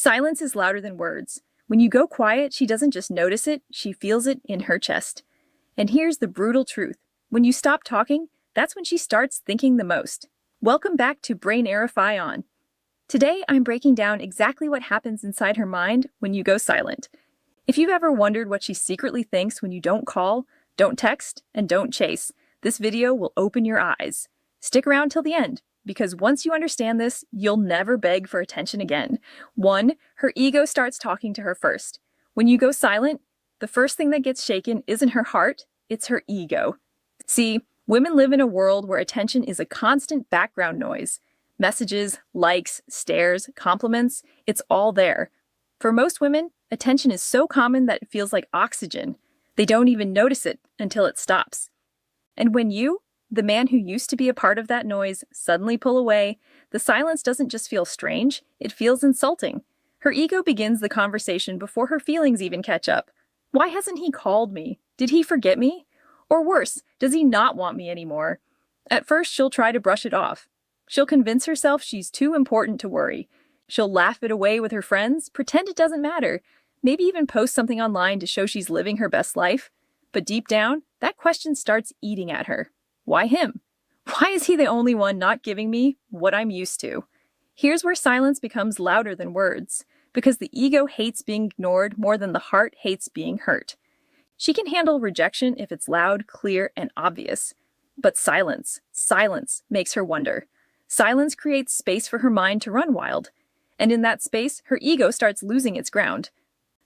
Silence is louder than words. When you go quiet, she doesn't just notice it, she feels it in her chest. And here's the brutal truth. When you stop talking, that's when she starts thinking the most. Welcome back to Brain Erify On. Today, I'm breaking down exactly what happens inside her mind when you go silent. If you've ever wondered what she secretly thinks when you don't call, don't text, and don't chase, this video will open your eyes. Stick around till the end, because once you understand this, you'll never beg for attention again. 1. Her ego starts talking to her first. When you go silent, the first thing that gets shaken isn't her heart, it's her ego. See, women live in a world where attention is a constant background noise. Messages, likes, stares, compliments, it's all there. For most women, attention is so common that it feels like oxygen. They don't even notice it until it stops. And when you, the man who used to be a part of that noise, suddenly pull away, the silence doesn't just feel strange, it feels insulting. Her ego begins the conversation before her feelings even catch up. Why hasn't he called me? Did he forget me? Or worse, does he not want me anymore? At first, she'll try to brush it off. She'll convince herself she's too important to worry. She'll laugh it away with her friends, pretend it doesn't matter, maybe even post something online to show she's living her best life. But deep down, that question starts eating at her. Why him? Why is he the only one not giving me what I'm used to? Here's where silence becomes louder than words, because the ego hates being ignored more than the heart hates being hurt. She can handle rejection if it's loud, clear, and obvious. But silence makes her wonder. Silence creates space for her mind to run wild. And in that space, her ego starts losing its ground.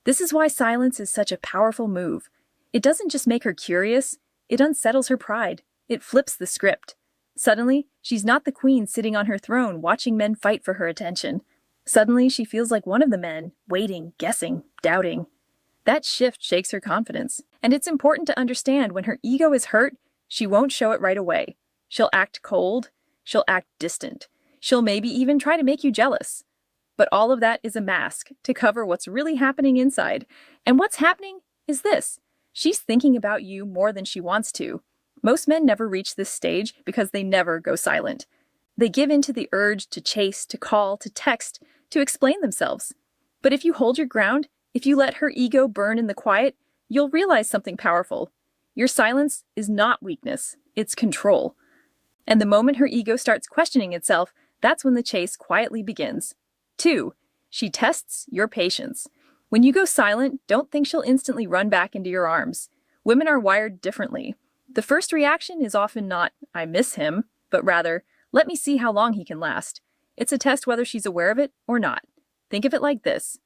This is why silence is such a powerful move. It doesn't just make her curious, it unsettles her pride. It flips the script. Suddenly, she's not the queen sitting on her throne watching men fight for her attention. Suddenly, she feels like one of the men, waiting, guessing, doubting. That shift shakes her confidence. And it's important to understand when her ego is hurt, she won't show it right away. She'll act cold. She'll act distant. She'll maybe even try to make you jealous. But all of that is a mask to cover what's really happening inside. And what's happening is this. She's thinking about you more than she wants to. Most men never reach this stage because they never go silent. They give in to the urge to chase, to call, to text, to explain themselves. But if you hold your ground, if you let her ego burn in the quiet, you'll realize something powerful. Your silence is not weakness, it's control. And the moment her ego starts questioning itself, that's when the chase quietly begins. 2. She tests your patience. When you go silent, don't think she'll instantly run back into your arms. Women are wired differently. The first reaction is often not, I miss him, but rather, let me see how long he can last. It's a test whether she's aware of it or not. Think of it like this.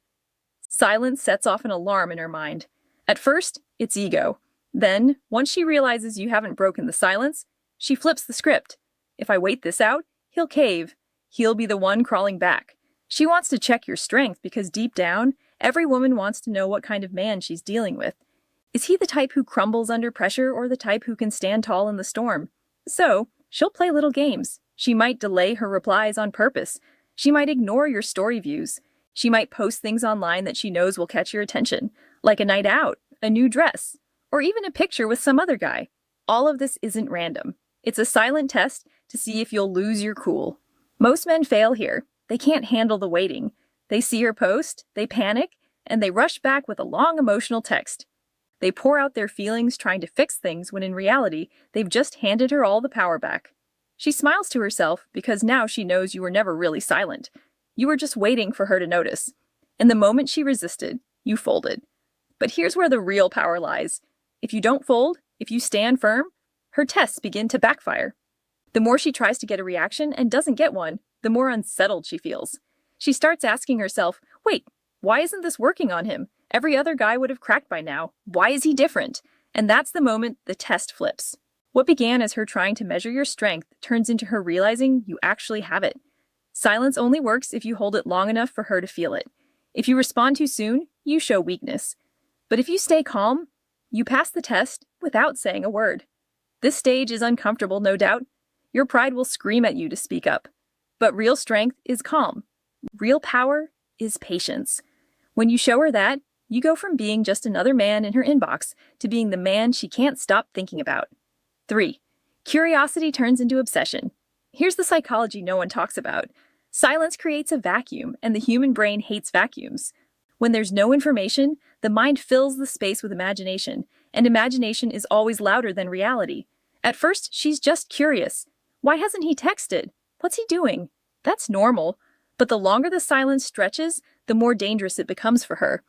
Silence sets off an alarm in her mind. At first, it's ego. Then, once she realizes you haven't broken the silence, she flips the script. If I wait this out, he'll cave. He'll be the one crawling back. She wants to check your strength because deep down, every woman wants to know what kind of man she's dealing with. Is he the type who crumbles under pressure or the type who can stand tall in the storm? So, she'll play little games. She might delay her replies on purpose. She might ignore your story views. She might post things online that she knows will catch your attention, like a night out, a new dress, or even a picture with some other guy. All of this isn't random. It's a silent test to see if you'll lose your cool. Most men fail here. They can't handle the waiting. They see her post, they panic, and they rush back with a long emotional text. They pour out their feelings trying to fix things when in reality, they've just handed her all the power back. She smiles to herself because now she knows you were never really silent. You were just waiting for her to notice. And the moment she resisted, you folded. But here's where the real power lies. If you don't fold, if you stand firm, her tests begin to backfire. The more she tries to get a reaction and doesn't get one, the more unsettled she feels. She starts asking herself, wait, why isn't this working on him? Every other guy would have cracked by now. Why is he different? And that's the moment the test flips. What began as her trying to measure your strength turns into her realizing you actually have it. Silence only works if you hold it long enough for her to feel it. If you respond too soon, you show weakness. But if you stay calm, you pass the test without saying a word. This stage is uncomfortable, no doubt. Your pride will scream at you to speak up. But real strength is calm. Real power is patience. When you show her that, you go from being just another man in her inbox to being the man she can't stop thinking about. 3. Curiosity turns into obsession. Here's the psychology no one talks about. Silence creates a vacuum, and the human brain hates vacuums. When there's no information, the mind fills the space with imagination, and imagination is always louder than reality. At first, she's just curious. Why hasn't he texted? What's he doing? That's normal. But the longer the silence stretches, the more dangerous it becomes for her.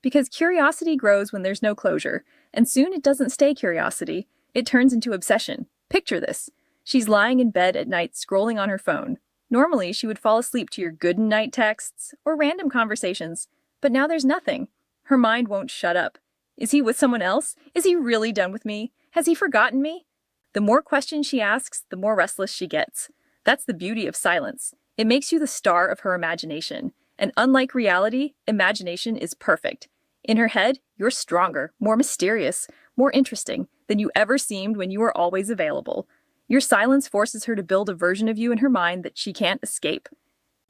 Because curiosity grows when there's no closure, and soon it doesn't stay curiosity. It turns into obsession. Picture this. She's lying in bed at night scrolling on her phone. Normally, she would fall asleep to your good night texts or random conversations, but now there's nothing. Her mind won't shut up. Is he with someone else? Is he really done with me? Has he forgotten me? The more questions she asks, the more restless she gets. That's the beauty of silence. It makes you the star of her imagination. And unlike reality, imagination is perfect. In her head, you're stronger, more mysterious, more interesting than you ever seemed when you were always available. Your silence forces her to build a version of you in her mind that she can't escape.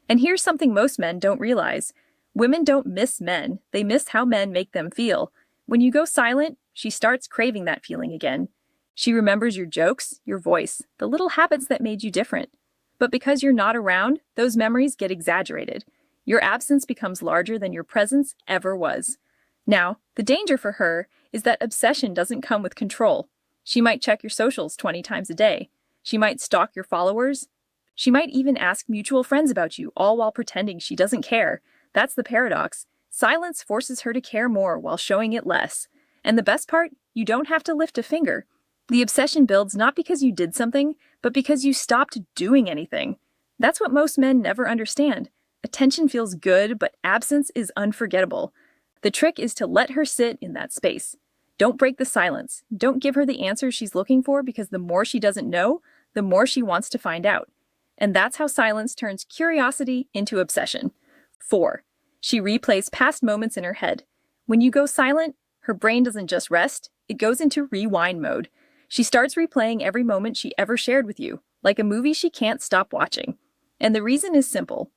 And here's something most men don't realize. Women don't miss men, they miss how men make them feel. When you go silent, she starts craving that feeling again. She remembers your jokes, your voice, the little habits that made you different. But because you're not around, those memories get exaggerated. Your absence becomes larger than your presence ever was. Now, the danger for her is that obsession doesn't come with control. She might check your socials 20 times a day. She might stalk your followers. She might even ask mutual friends about you, all while pretending she doesn't care. That's the paradox. Silence forces her to care more while showing it less. And the best part, you don't have to lift a finger. The obsession builds not because you did something, but because you stopped doing anything. That's what most men never understand. Attention feels good, but absence is unforgettable. The trick is to let her sit in that space. Don't break the silence. Don't give her the answer she's looking for, because the more she doesn't know, the more she wants to find out. And that's how silence turns curiosity into obsession. 4. She replays past moments in her head. When you go silent, her brain doesn't just rest, it goes into rewind mode. She starts replaying every moment she ever shared with you, like a movie she can't stop watching. And the reason is simple.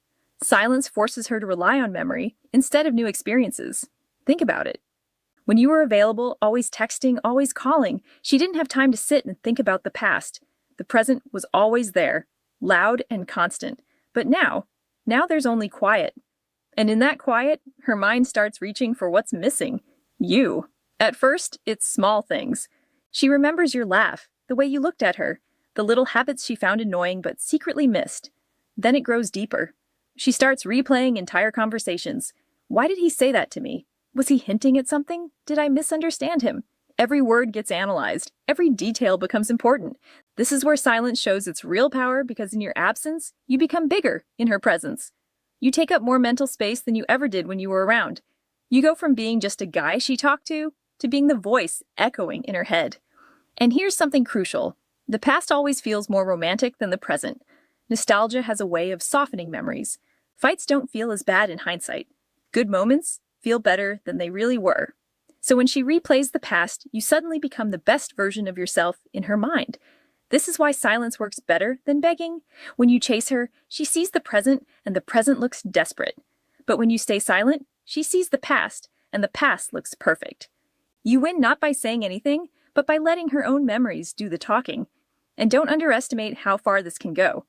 Silence forces her to rely on memory instead of new experiences. Think about it. When you were available, always texting, always calling, she didn't have time to sit and think about the past. The present was always there, loud and constant. But now there's only quiet. And in that quiet, her mind starts reaching for what's missing. You. At first, it's small things. She remembers your laugh, the way you looked at her, the little habits she found annoying but secretly missed. Then it grows deeper. She starts replaying entire conversations. Why did he say that to me? Was he hinting at something? Did I misunderstand him? Every word gets analyzed. Every detail becomes important. This is where silence shows its real power, because in your absence, you become bigger in her presence. You take up more mental space than you ever did when you were around. You go from being just a guy she talked to being the voice echoing in her head. And here's something crucial. The past always feels more romantic than the present. Nostalgia has a way of softening memories. Fights don't feel as bad in hindsight. Good moments feel better than they really were. So when she replays the past, you suddenly become the best version of yourself in her mind. This is why silence works better than begging. When you chase her, she sees the present, and the present looks desperate. But when you stay silent, she sees the past, and the past looks perfect. You win not by saying anything, but by letting her own memories do the talking. And don't underestimate how far this can go.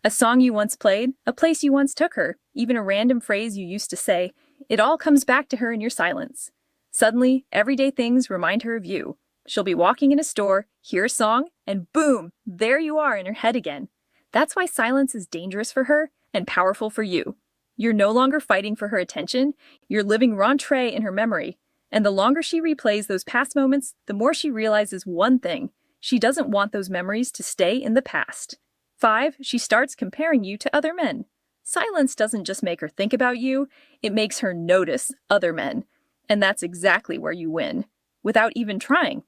A song you once played, a place you once took her, even a random phrase you used to say, it all comes back to her in your silence. Suddenly, everyday things remind her of you. She'll be walking in a store, hear a song, and boom, there you are in her head again. That's why silence is dangerous for her and powerful for you. You're no longer fighting for her attention, you're living rentrée in her memory. And the longer she replays those past moments, the more she realizes one thing. She doesn't want those memories to stay in the past. 5. She starts comparing you to other men. Silence doesn't just make her think about you, it makes her notice other men. And that's exactly where you win, without even trying.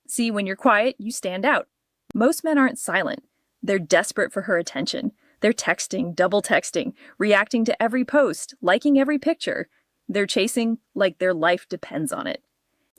See, when you're quiet, you stand out. Most men aren't silent. They're desperate for her attention. They're texting, double texting, reacting to every post, liking every picture. They're chasing like their life depends on it.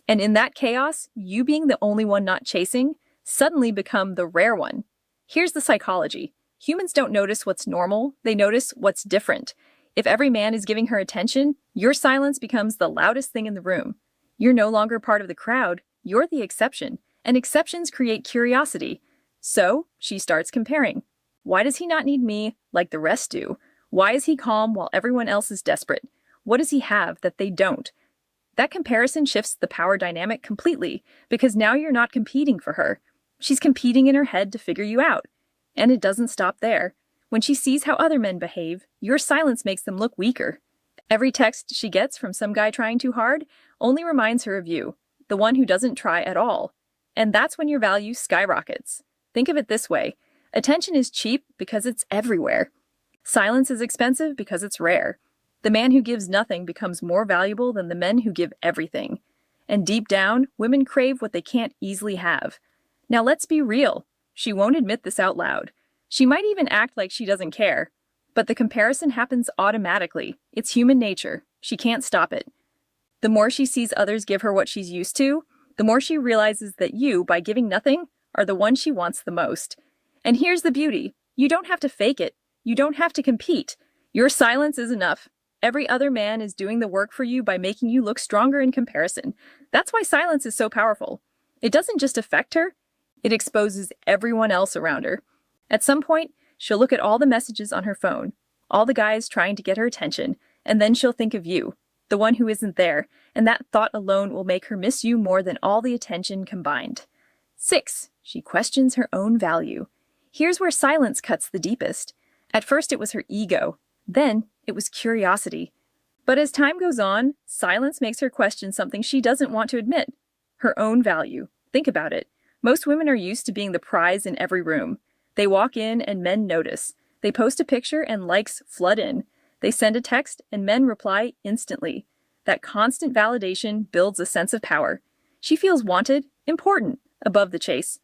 And in that chaos, you being the only one not chasing suddenly become the rare one. Here's the psychology. Humans don't notice what's normal, they notice what's different. If every man is giving her attention, your silence becomes the loudest thing in the room. You're no longer part of the crowd, you're the exception, and exceptions create curiosity. So, she starts comparing. Why does he not need me like the rest do? Why is he calm while everyone else is desperate? What does he have that they don't? That comparison shifts the power dynamic completely because now you're not competing for her. She's competing in her head to figure you out. And it doesn't stop there. When she sees how other men behave, your silence makes them look weaker. Every text she gets from some guy trying too hard only reminds her of you, the one who doesn't try at all. And that's when your value skyrockets. Think of it this way. Attention is cheap because it's everywhere. Silence is expensive because it's rare. The man who gives nothing becomes more valuable than the men who give everything. And deep down, women crave what they can't easily have. Now let's be real. She won't admit this out loud. She might even act like she doesn't care. But the comparison happens automatically. It's human nature. She can't stop it. The more she sees others give her what she's used to, the more she realizes that you, by giving nothing, are the one she wants the most. And here's the beauty. You don't have to fake it. You don't have to compete. Your silence is enough. Every other man is doing the work for you by making you look stronger in comparison. That's why silence is so powerful. It doesn't just affect her, it exposes everyone else around her. At some point, she'll look at all the messages on her phone, all the guys trying to get her attention, and then she'll think of you, the one who isn't there, and that thought alone will make her miss you more than all the attention combined. 6. She questions her own value. Here's where silence cuts the deepest. At first it was her ego, then it was curiosity. But as time goes on, silence makes her question something she doesn't want to admit. Her own value. Think about it. Most women are used to being the prize in every room. They walk in and men notice. They post a picture and likes flood in. They send a text and men reply instantly. That constant validation builds a sense of power. She feels wanted, important, above the chase.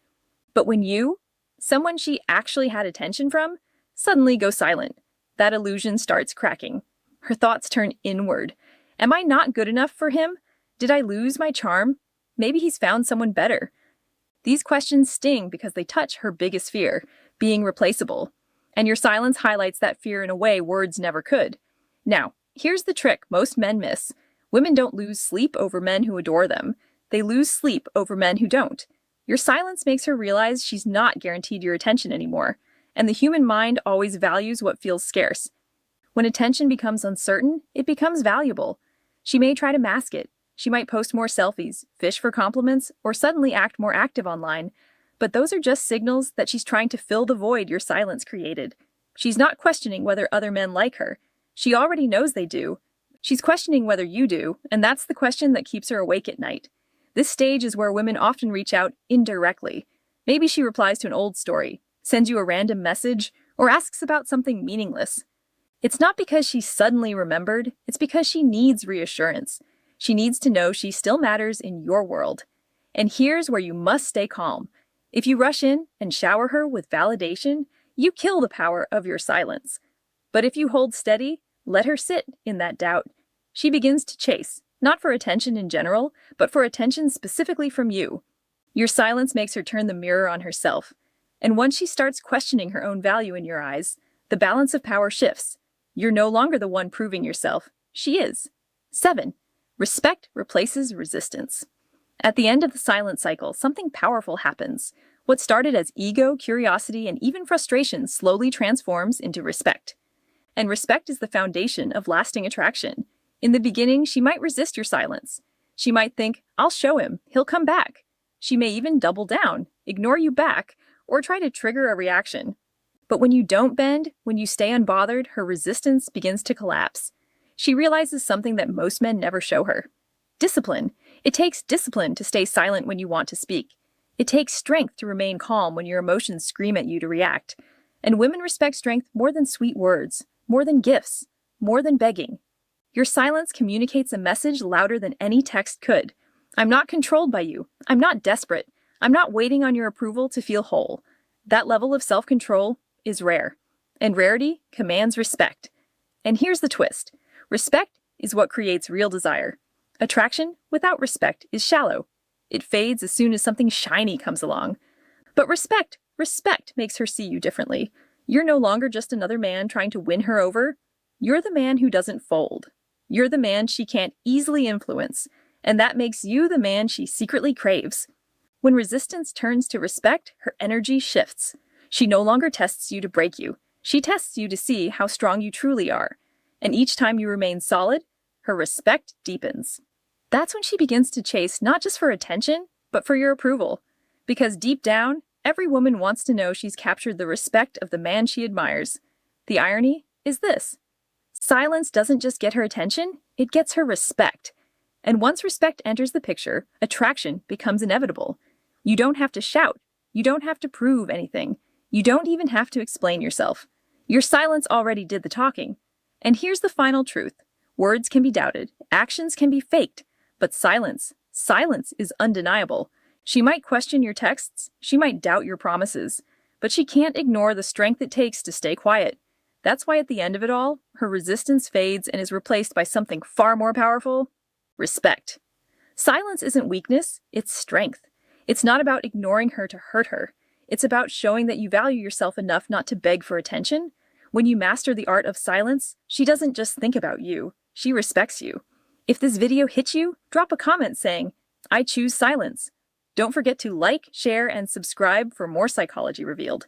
But when you, someone she actually had attention from, suddenly go silent, that illusion starts cracking. Her thoughts turn inward. Am I not good enough for him? Did I lose my charm? Maybe he's found someone better. These questions sting because they touch her biggest fear, being replaceable. And your silence highlights that fear in a way words never could. Now, here's the trick most men miss. Women don't lose sleep over men who adore them. They lose sleep over men who don't. Your silence makes her realize she's not guaranteed your attention anymore. And the human mind always values what feels scarce. When attention becomes uncertain, it becomes valuable. She may try to mask it. She might post more selfies, fish for compliments, or suddenly act more active online. But those are just signals that she's trying to fill the void your silence created. She's not questioning whether other men like her. She already knows they do. She's questioning whether you do, and that's the question that keeps her awake at night. This stage is where women often reach out indirectly. Maybe she replies to an old story, sends you a random message, or asks about something meaningless. It's not because she suddenly remembered, it's because she needs reassurance. She needs to know she still matters in your world. And here's where you must stay calm. If you rush in and shower her with validation, you kill the power of your silence. But if you hold steady, let her sit in that doubt. She begins to chase, not for attention in general, but for attention specifically from you. Your silence makes her turn the mirror on herself. And once she starts questioning her own value in your eyes, the balance of power shifts. You're no longer the one proving yourself. She is. 7. Respect replaces resistance. At the end of the silent cycle, something powerful happens. What started as ego, curiosity, and even frustration slowly transforms into respect. And respect is the foundation of lasting attraction. In the beginning, she might resist your silence. She might think, I'll show him, he'll come back. She may even double down, ignore you back, or try to trigger a reaction. But when you don't bend, when you stay unbothered, her resistance begins to collapse. She realizes something that most men never show her. Discipline. It takes discipline to stay silent when you want to speak. It takes strength to remain calm when your emotions scream at you to react. And women respect strength more than sweet words, more than gifts, more than begging. Your silence communicates a message louder than any text could. I'm not controlled by you. I'm not desperate. I'm not waiting on your approval to feel whole. That level of self-control is rare. And rarity commands respect. And here's the twist. Respect is what creates real desire. Attraction without respect is shallow. It fades as soon as something shiny comes along. But respect makes her see you differently. You're no longer just another man trying to win her over. You're the man who doesn't fold. You're the man she can't easily influence. And that makes you the man she secretly craves. When resistance turns to respect, her energy shifts. She no longer tests you to break you. She tests you to see how strong you truly are, and each time you remain solid, her respect deepens. That's when she begins to chase not just for attention, but for your approval. Because deep down, every woman wants to know she's captured the respect of the man she admires. The irony is this: silence doesn't just get her attention, it gets her respect. And once respect enters the picture, attraction becomes inevitable. You don't have to shout. You don't have to prove anything. You don't even have to explain yourself. Your silence already did the talking. And here's the final truth. Words can be doubted, actions can be faked, but silence is undeniable. She might question your texts, she might doubt your promises, but she can't ignore the strength it takes to stay quiet. That's why at the end of it all, her resistance fades and is replaced by something far more powerful: respect. Silence isn't weakness, it's strength. It's not about ignoring her to hurt her. It's about showing that you value yourself enough not to beg for attention. When you master the art of silence, she doesn't just think about you, she respects you. If this video hit you, drop a comment saying, "I choose silence." Don't forget to like, share, and subscribe for more Psychology Revealed.